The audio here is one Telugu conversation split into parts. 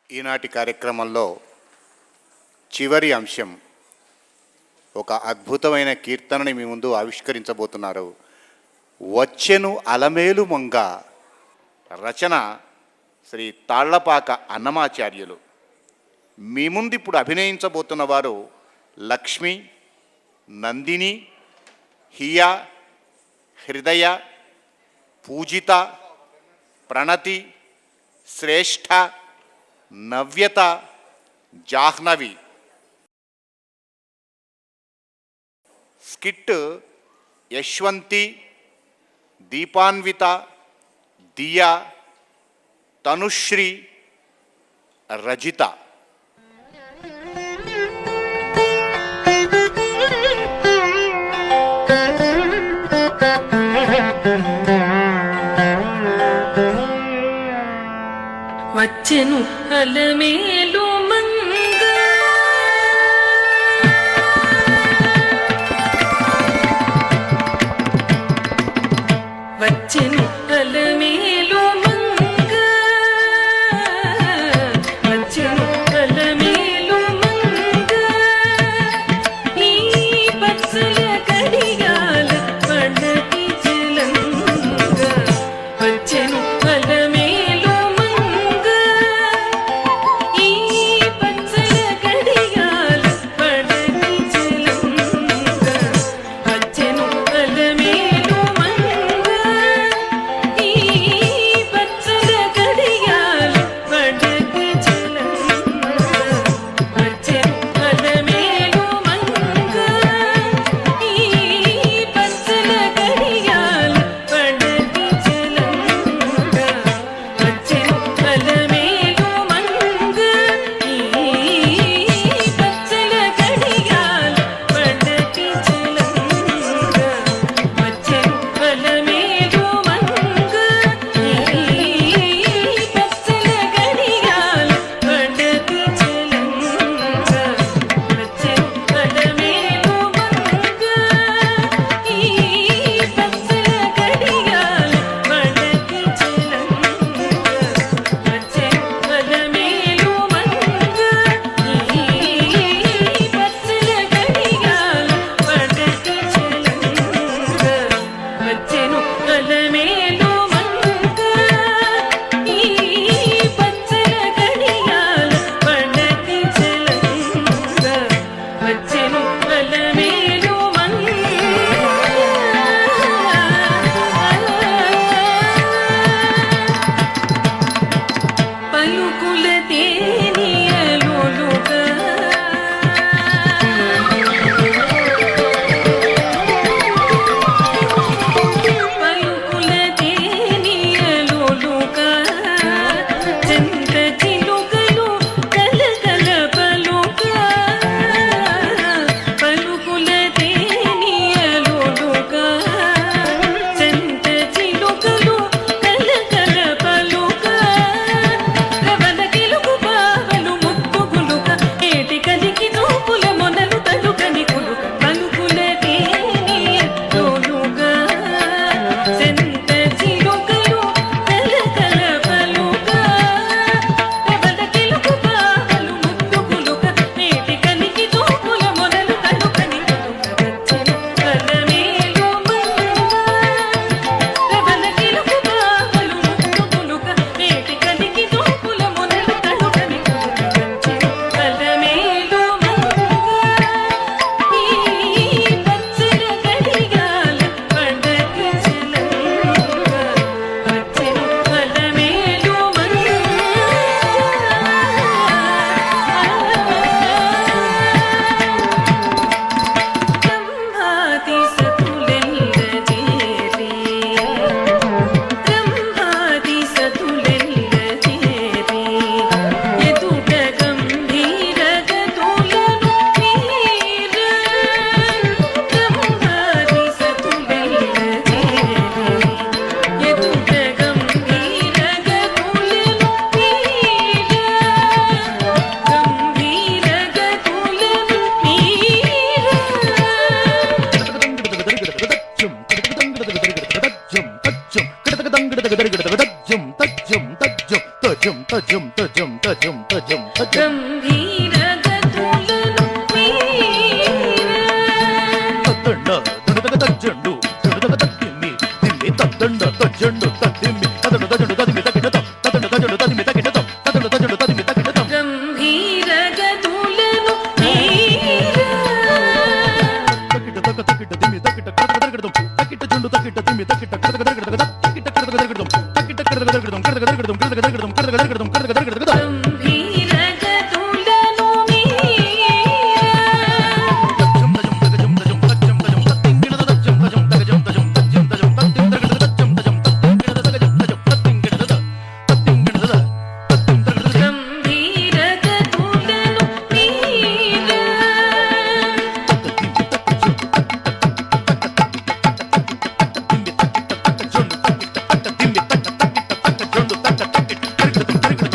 ఈనాటి కార్యక్రమంలో చివరి అంశం ఒక అద్భుతమైన కీర్తనని మీ ముందు ఆవిష్కరించబోతున్నారు. వచ్చెను అలమేలు మంగ, రచన శ్రీ తాళ్లపాక అన్నమాచార్యులు. మీ ముందు ఇప్పుడు అభినయించబోతున్న వారు లక్ష్మి, నందిని, హియా, హృదయ, పూజిత, ప్రణతి, శ్రేష్ఠ, నవ్యత, జాహ్నవి. స్కిట్ యశ్వంతి, దీపాన్విత, దియా, తనుశ్రీ, రజిత. వచ్చెను అలమేలు మంగ, వచ్చెను అలమేలు మంగ, వచ్చెను అలమేలు మంగ. ఈ పచ్చల కడియాల పడతి జలంగ, వచ్చెను అలమేలు మంగ. ఈ పచ్చల కడియాల పడతి జలంగ, వచ్చెను అలమేలు మంగ. ఈ పచ్చల కడియాల పడతి జలంగ, వచ్చెను అలమేలు మంగ. ఈ పచ్చల కడియాల పడతి జలంగ, వచ్చెను అలమేలు మంగ. ఈ పచ్చల కడియాల పడతి జలంగ, వచ్చెను అలమేలు మంగ. ఈ పచ్చల కడియాల పడతి జలంగ, వచ్చెను అలమేలు మంగ. ఈ పచ్చల కడియాల పడతి జలంగ, వచ్చెను అలమేలు మంగ. ఈ పచ్చల కడియాల పడతి జలంగ, వచ్చెను అలమేలు మంగ. ఈ పచ్చల కడియాల పడతి జలంగ, వచ్చెను అలమేలు మంగ. పలుకుల తేనియలులుగా, పలుకుల తేనియలులుగా, చంద్ర చిలుకలు కలకల పలుగా. పలుకుల తేనియలులుగా, చంద్ర చిలుకలు కలకల పలుగా. రవణ కిలుగు పావలు ముక్కుగులుగా, ఏటి కలికి నూపుల మొనలు తలుకని కులుక. పలుకుల తేనియలులుగా, చంద్ర చిలుకలు కలకల పలుగా. రవణ కిలుగు పావలు ముక్కుగులుగా, ఏటి కలికి నూపుల మొనలు తలుకని కులుక. వచ్చెను అలమేలు మంగ, రవణ కిలుగు పావలు ముక్కుగులుగా, ఏటి కలికి నూపుల మొనలు తలుకని కులుక. వచ్చెను అలమేలు మంగ. ఈ పచ్చల కడియాల పడతి జలంగ, వచ్చెను అలమేలు మంగ. బ్రహ్మాది సతులెల్ల చేరి, బ్రహ్మాది సతులెల్ల చేరి, ఎదుట గంభీర గతులను వీర. బ్రహ్మాది సతులెల్ల చేరి, ఎదుట గంభీర గతులను వీర. గంభీర గతులను వీర. తజ్జం తజం తజం తజం గంభీర గతులను మీర తద్దండ దండగ తజ్జండు దండగ తద్దిమ్మి దిమ్మి తద్దండ తజ్జండు తద్దిమ్మి తదడు తజండు తదిమి తకిటతం తదండ తజండు తదిమి తకిటతం తదండ తజండు తదిమి తకిటతం గంభీర గతులను మీర తకిట తక తకిట దిమ్మి తకిట కడగ దరగడతం తకిట జండు తకిట దిమ్మి తకిట కడగ దరగడతం తకిట కడగ దరగడతం తకిట కడగ దరగడతం కడగ దరగడతం కడగ దరగడతం కడగ దరగడతం కడగ దరగడతం గంభీర గతులను మీర తజం తజం తజం తజం తజం తజం తత్తింగిన తజం తజం తజం తజం తజం తజం తత్తిం దరగడ తజం తజం తత్తింగిన తజం తజం తత్తింగిన తజం తత్తింగిన తజం తత్తిం దరగడ గంభీర గతులను మీర దిమ్మి తకిట తక జండు తకిట తక దిమ్మి తక తకిట తక జండు తక తకిట కరగడతం కరగడతం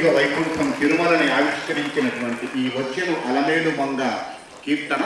వైకుంఠం తిరుమలని ఆవిష్కరించినటువంటి ఈ వచ్చెను అలమేలు మంగ కీర్తన